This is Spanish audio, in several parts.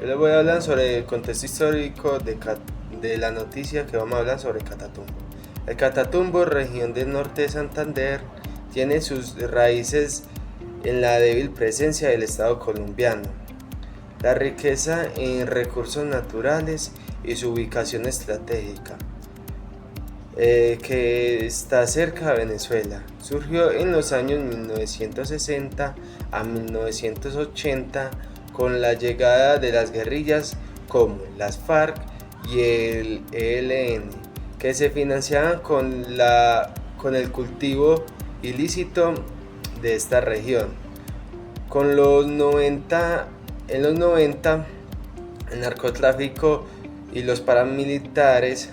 Yo les voy a hablar sobre el contexto histórico de la noticia que vamos a hablar sobre Catatumbo. El Catatumbo, región del norte de Santander, tiene sus raíces en la débil presencia del Estado colombiano, la riqueza en recursos naturales y su ubicación estratégica, que está cerca de Venezuela. Surgió en los años 1960 a 1980 con la llegada de las guerrillas como las FARC y el ELN, que se financiaban con el cultivo ilícito de esta región. En los 90, el narcotráfico y los paramilitares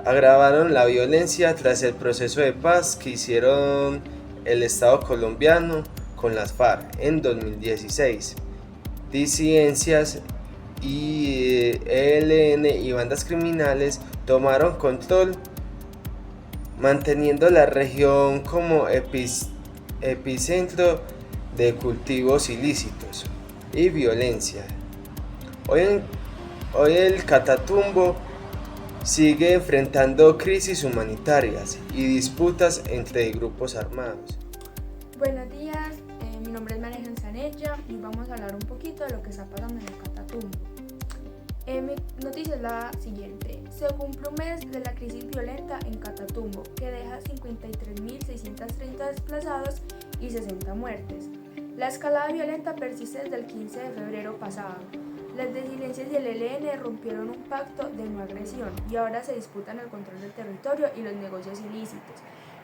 agravaron la violencia tras el proceso de paz que hicieron el Estado colombiano con las FARC en 2016. Disidencias y ELN y bandas criminales tomaron control, manteniendo la región como epicentro de cultivos ilícitos y violencia. Hoy el Catatumbo sigue enfrentando crisis humanitarias y disputas entre grupos armados. Buenos días, mi nombre es María Zanella y vamos a hablar un poquito de lo que está pasando en el Catatumbo. Mi noticia es la siguiente: se cumple un mes de la crisis violenta en Catatumbo, que deja 53.630 desplazados y 60 muertes. La escalada violenta persiste desde el 15 de febrero pasado. Las disidencias y el ELN rompieron un pacto de no agresión y ahora se disputan el control del territorio y los negocios ilícitos.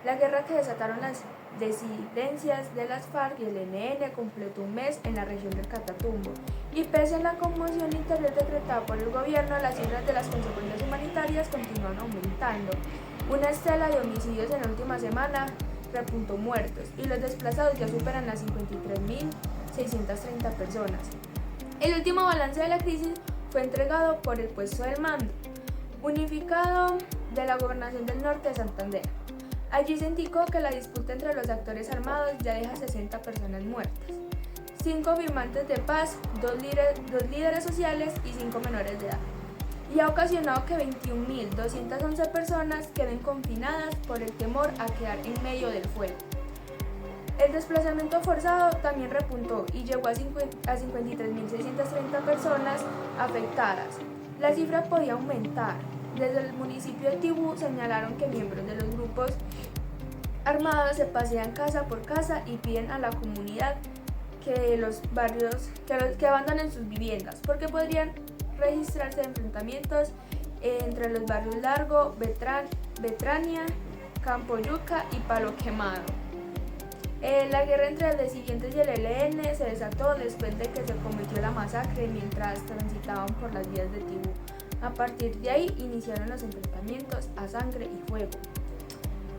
La guerra que desataron las disidencias de las FARC y el ELN completó un mes en la región del Catatumbo, y pese a la conmoción interior decretada por el gobierno, las cifras de las consecuencias humanitarias continúan aumentando. Una estela de homicidios en la última semana repuntó muertos y los desplazados ya superan las 53.630 personas. El último balance de la crisis fue entregado por el puesto del mando unificado de la Gobernación del Norte de Santander. Allí se indicó que la disputa entre los actores armados ya deja 60 personas muertas, 5 firmantes de paz, 2 líderes sociales y 5 menores de edad, y ha ocasionado que 21.211 personas queden confinadas por el temor a quedar en medio del fuego. El desplazamiento forzado también repuntó y llegó a 53.630 personas afectadas. La cifra podía aumentar. Desde el municipio de Tibú señalaron que miembros de los grupos armados se pasean casa por casa y piden a la comunidad que abandonen sus viviendas, porque podrían registrarse enfrentamientos entre los barrios Largo, Betrania, Campo Yuca y Palo Quemado. La guerra entre los disidentes y el ELN se desató después de que se cometió la masacre mientras transitaban por las vías de Tibú. A partir de ahí iniciaron los enfrentamientos a sangre y fuego.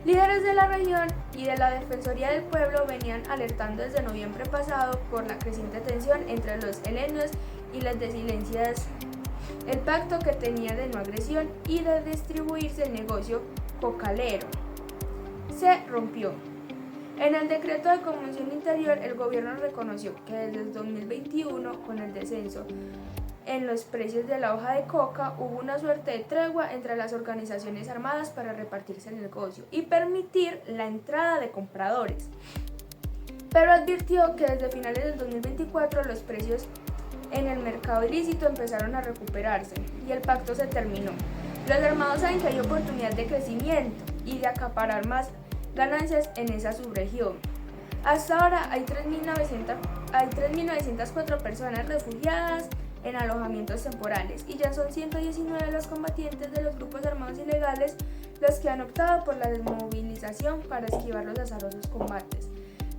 Líderes de la región y de la Defensoría del Pueblo venían alertando desde noviembre pasado por la creciente tensión entre los ELNs y las disidencias. El pacto que tenía de no agresión y de distribuirse el negocio cocalero se rompió. En el decreto de conmoción interior, el gobierno reconoció que desde el 2021, con el descenso en los precios de la hoja de coca, hubo una suerte de tregua entre las organizaciones armadas para repartirse el negocio y permitir la entrada de compradores. Pero advirtió que desde finales del 2024 los precios en el mercado ilícito empezaron a recuperarse y el pacto se terminó. Los armados saben que hay oportunidad de crecimiento y de acaparar más ganancias en esa subregión. Hasta ahora hay 3.904 personas refugiadas en alojamientos temporales y ya son 119 los combatientes de los grupos armados ilegales los que han optado por la desmovilización para esquivar los azarosos combates.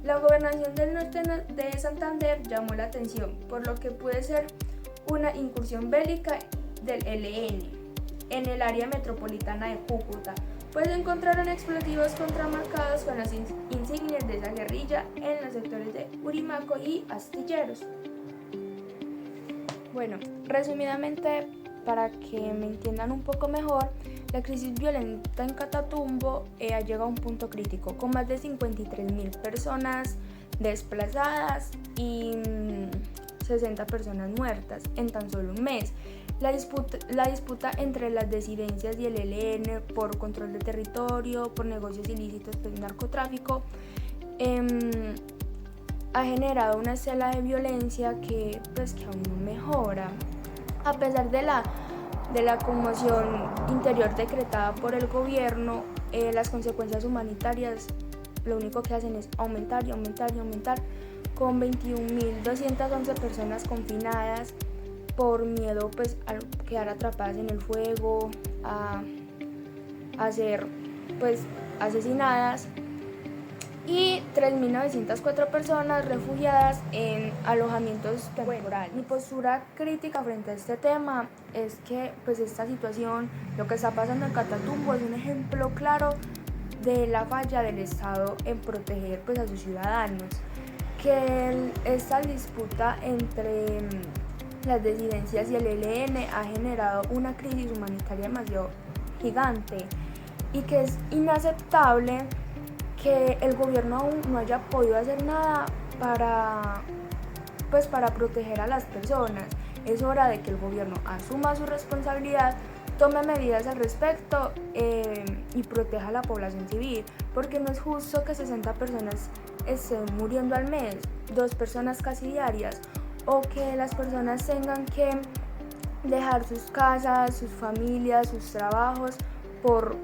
La Gobernación del Norte de Santander llamó la atención por lo que puede ser una incursión bélica del ELN en el área metropolitana de Cúcuta, pues encontraron explosivos contramarcados con las insignias de esa guerrilla en los sectores de Urimaco y Astilleros. Bueno, resumidamente, para que me entiendan un poco mejor, la crisis violenta en Catatumbo ha llegado a un punto crítico, con más de 53.000 personas desplazadas y 60 personas muertas en tan solo un mes. La disputa entre las disidencias y el ELN por control de territorio, por negocios ilícitos, pues narcotráfico, ha generado una escala de violencia que aún no mejora. A pesar de la conmoción interior decretada por el gobierno, las consecuencias humanitarias lo único que hacen es aumentar y aumentar y aumentar, con 21.211 personas confinadas por miedo a quedar atrapadas en el fuego, a ser asesinadas, y 3.904 personas refugiadas en alojamientos temporales. Mi postura crítica frente a este tema es que esta situación, lo que está pasando en Catatumbo, es un ejemplo claro de la falla del Estado en proteger a sus ciudadanos, que esta disputa entre las disidencias y el ELN ha generado una crisis humanitaria demasiado gigante y que es inaceptable que el gobierno aún no haya podido hacer nada para proteger a las personas. Es hora de que el gobierno asuma su responsabilidad, tome medidas al respecto y proteja a la población civil, porque no es justo que 60 personas estén muriendo al mes, 2 personas casi diarias, o que las personas tengan que dejar sus casas, sus familias, sus trabajos por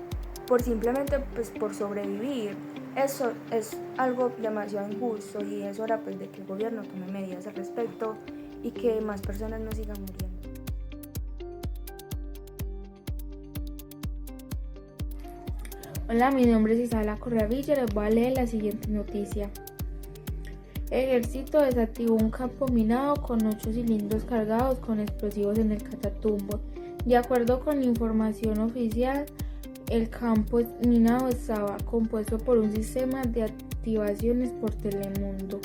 simplemente por sobrevivir. Eso es algo demasiado injusto y es hora de que el gobierno tome medidas al respecto y que más personas no sigan muriendo. Hola, mi nombre es Isabela Correa Villa, les voy a leer la siguiente noticia. Ejército desactivó un campo minado con 8 cilindros cargados con explosivos en el Catatumbo. De acuerdo con información oficial, el campo minado estaba compuesto por un sistema de activaciones por Telemundo.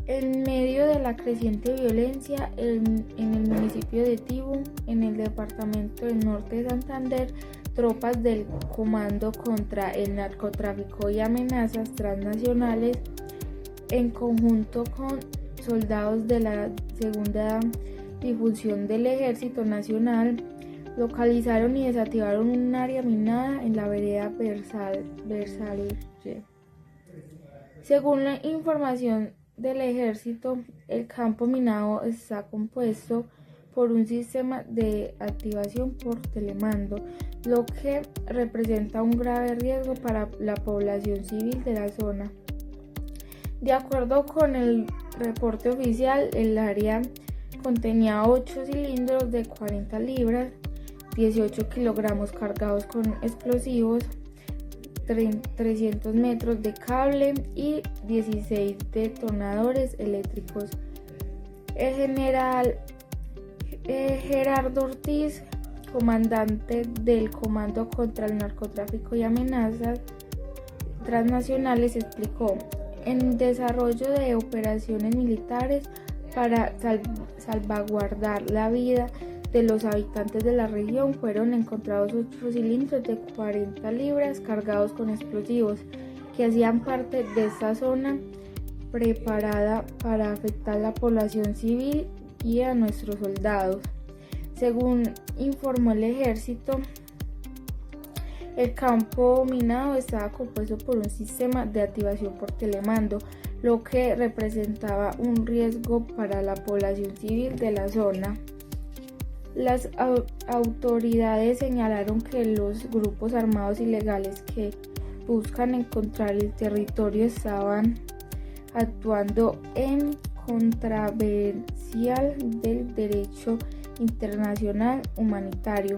En medio de la creciente violencia en el municipio de Tibú, en el departamento del Norte de Santander, tropas del Comando contra el Narcotráfico y Amenazas Transnacionales, en conjunto con soldados de la Segunda División del Ejército Nacional, localizaron y desactivaron un área minada en la vereda Versalles. Según la información del ejército, el campo minado está compuesto por un sistema de activación por telemando, lo que representa un grave riesgo para la población civil de la zona. De acuerdo con el reporte oficial, el área contenía 8 cilindros de 40 libras, 18 kilogramos cargados con explosivos, 300 metros de cable y 16 detonadores eléctricos. El general Gerardo Ortiz, comandante del Comando contra el Narcotráfico y Amenazas Transnacionales, explicó: en desarrollo de operaciones militares para salvaguardar la vida de los habitantes de la región, fueron encontrados 8 cilindros de 40 libras cargados con explosivos que hacían parte de esta zona preparada para afectar a la población civil y a nuestros soldados. Según informó el ejército, el campo minado estaba compuesto por un sistema de activación por telemando, lo que representaba un riesgo para la población civil de la zona. Las autoridades señalaron que los grupos armados ilegales que buscan encontrar el territorio estaban actuando en contravención del derecho internacional humanitario.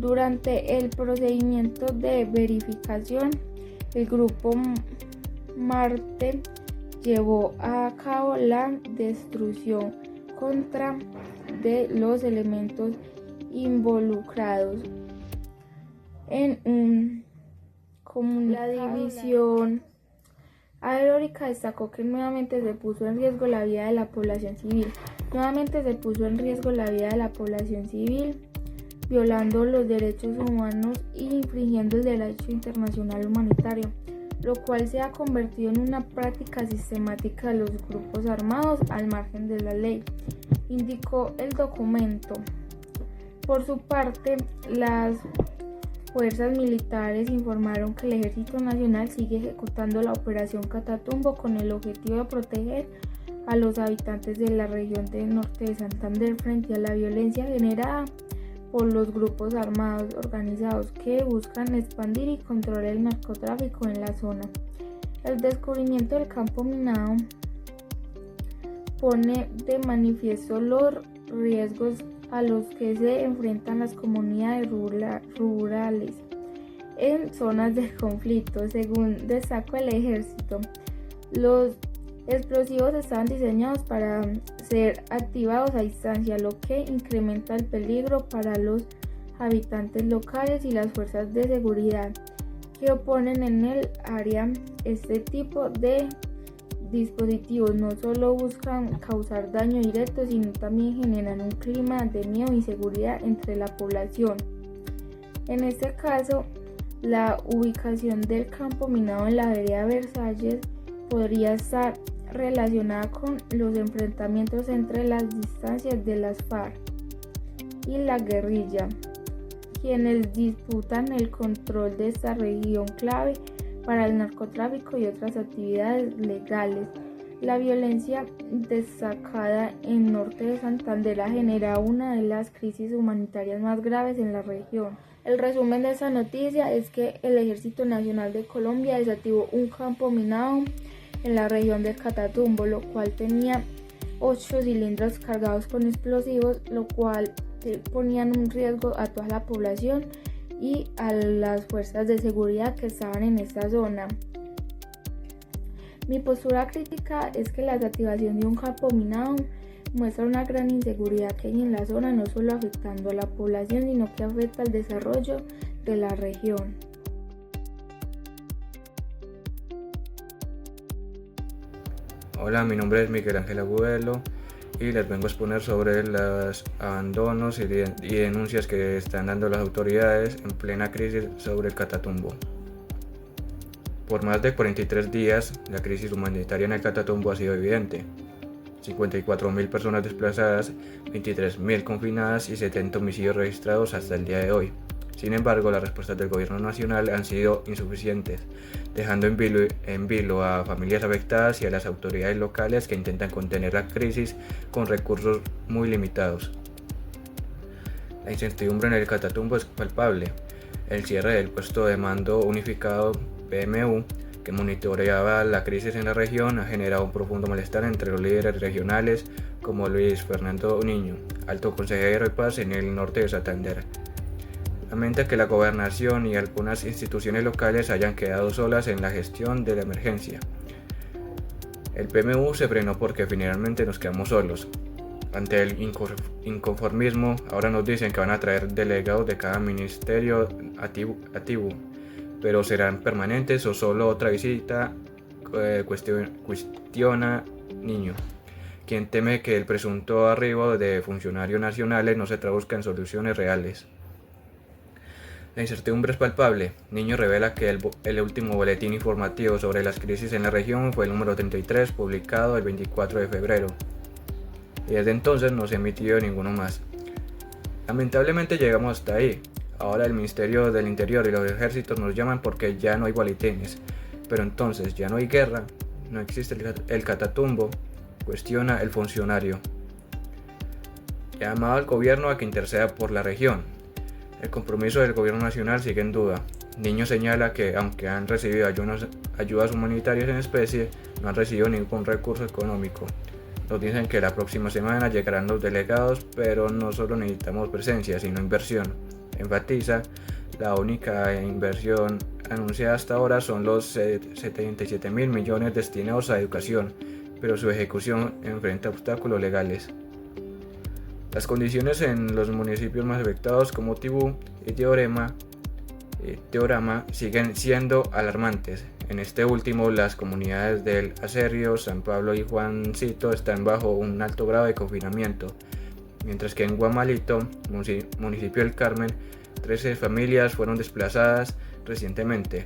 Durante el procedimiento de verificación, el grupo Marte llevó a cabo la destrucción contra de los elementos involucrados en la división aerónica destacó que nuevamente se puso en riesgo la vida de la población civil. Violando los derechos humanos e infringiendo el derecho internacional humanitario. lo cual se ha convertido en una práctica sistemática de los grupos armados al margen de la ley, indicó el documento. Por su parte, las fuerzas militares informaron que el Ejército Nacional sigue ejecutando la Operación Catatumbo con el objetivo de proteger a los habitantes de la región del norte de Santander frente a la violencia generada por los grupos armados organizados que buscan expandir y controlar el narcotráfico en la zona. El descubrimiento del campo minado pone de manifiesto los riesgos a los que se enfrentan las comunidades rurales en zonas de conflicto. Según destacó el ejército, los explosivos estaban diseñados para ser activados a distancia, lo que incrementa el peligro para los habitantes locales y las fuerzas de seguridad que oponen en el área. Este tipo de dispositivos no solo buscan causar daño directo, sino también generan un clima de miedo e inseguridad entre la población. En este caso, la ubicación del campo minado en la vereda Versalles podría estar relacionada con los enfrentamientos entre las distancias de las FARC y la guerrilla, quienes disputan el control de esta región clave para el narcotráfico y otras actividades legales. La violencia destacada en norte de Santander ha generado una de las crisis humanitarias más graves en la región. El resumen de esta noticia es que el Ejército Nacional de Colombia desactivó un campo minado en la región del Catatumbo, lo cual tenía 8 cilindros cargados con explosivos, lo cual ponían un riesgo a toda la población y a las fuerzas de seguridad que estaban en esta zona. Mi postura crítica es que la desactivación de un campo minado muestra una gran inseguridad que hay en la zona, no solo afectando a la población, sino que afecta al desarrollo de la región. Hola, mi nombre es Miguel Ángel Agudelo y les vengo a exponer sobre los abandonos y denuncias que están dando las autoridades en plena crisis sobre el Catatumbo. Por más de 43 días, la crisis humanitaria en el Catatumbo ha sido evidente. 54.000 personas desplazadas, 23.000 confinadas y 70 homicidios registrados hasta el día de hoy. Sin embargo, las respuestas del gobierno nacional han sido insuficientes, dejando en vilo a familias afectadas y a las autoridades locales que intentan contener la crisis con recursos muy limitados. La incertidumbre en el Catatumbo es palpable. El cierre del puesto de mando unificado PMU, que monitoreaba la crisis en la región, ha generado un profundo malestar entre los líderes regionales como Luis Fernando Niño, alto consejero de paz en el norte de Santander. Lamenta que la gobernación y algunas instituciones locales hayan quedado solas en la gestión de la emergencia. El PMU se frenó porque finalmente nos quedamos solos. Ante el inconformismo, ahora nos dicen que van a traer delegados de cada ministerio activo, pero ¿serán permanentes o solo otra visita? Cuestiona Niño, quien teme que el presunto arribo de funcionarios nacionales no se traduzca en soluciones reales. La incertidumbre es palpable. Niño revela que el último boletín informativo sobre las crisis en la región fue el número 33, publicado el 24 de febrero. Y desde entonces no se ha emitido ninguno más. Lamentablemente llegamos hasta ahí. Ahora el Ministerio del Interior y los ejércitos nos llaman porque ya no hay boletines. Pero entonces ya no hay guerra, no existe el Catatumbo, cuestiona el funcionario. Llamado al gobierno a que interceda por la región. El compromiso del gobierno nacional sigue en duda. Niño señala que, aunque han recibido ayudas humanitarias en especie, no han recibido ningún recurso económico. Nos dicen que la próxima semana llegarán los delegados, pero no solo necesitamos presencia, sino inversión. Enfatiza, la única inversión anunciada hasta ahora son los 77.000 millones destinados a educación, pero su ejecución enfrenta obstáculos legales. Las condiciones en los municipios más afectados como Tibú y Teorama siguen siendo alarmantes. En este último, las comunidades del Aserio, San Pablo y Juancito están bajo un alto grado de confinamiento, mientras que en Guamalito, municipio del Carmen, 13 familias fueron desplazadas recientemente.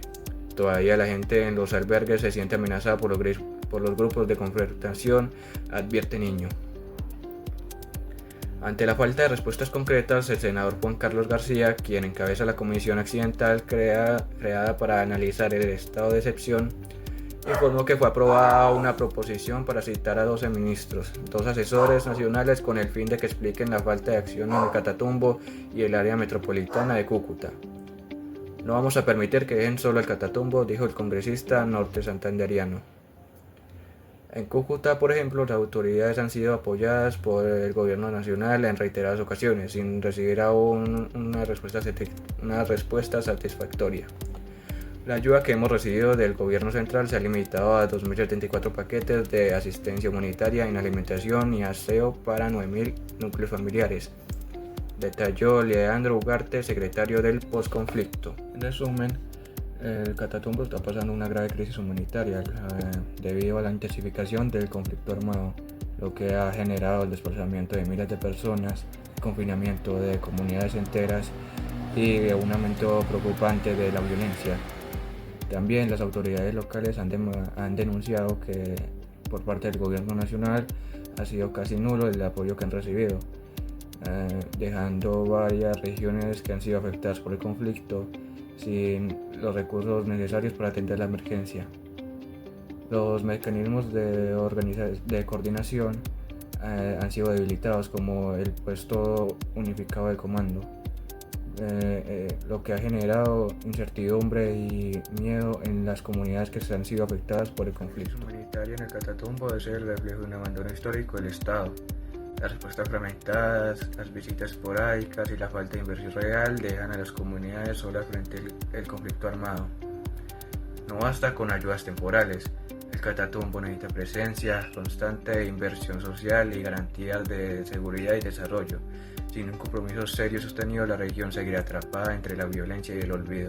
todavía la gente en los albergues se siente amenazada por los grupos de confrontación, advierte Niño. Ante la falta de respuestas concretas, el senador Juan Carlos García, quien encabeza la comisión accidental creada para analizar el estado de excepción, informó que fue aprobada una proposición para citar a 12 ministros, 2 asesores nacionales con el fin de que expliquen la falta de acción en el Catatumbo y el área metropolitana de Cúcuta. No vamos a permitir que dejen solo el Catatumbo, dijo el congresista norte santanderiano. En Cúcuta, por ejemplo, las autoridades han sido apoyadas por el gobierno nacional en reiteradas ocasiones, sin recibir aún una respuesta satisfactoria. La ayuda que hemos recibido del gobierno central se ha limitado a 2.074 paquetes de asistencia humanitaria en alimentación y aseo para 9.000 núcleos familiares, detalló Leandro Ugarte, secretario del posconflicto. En resumen, el Catatumbo está pasando una grave crisis humanitaria debido a la intensificación del conflicto armado, lo que ha generado el desplazamiento de miles de personas, el confinamiento de comunidades enteras y un aumento preocupante de la violencia. También las autoridades locales han denunciado que por parte del gobierno nacional ha sido casi nulo el apoyo que han recibido, dejando varias regiones que han sido afectadas por el conflicto sin los recursos necesarios para atender la emergencia. Los mecanismos de coordinación han sido debilitados, como el puesto unificado de comando, lo que ha generado incertidumbre y miedo en las comunidades que se han sido afectadas por el conflicto. La crisis humanitaria en el Catatumbo es el reflejo de un abandono histórico del Estado. Las respuestas fragmentadas, las visitas esporádicas y la falta de inversión real dejan a las comunidades solas frente al conflicto armado. No basta con ayudas temporales. El Catatumbo necesita presencia constante de inversión social y garantías de seguridad y desarrollo. Sin un compromiso serio y sostenido, la región seguirá atrapada entre la violencia y el olvido.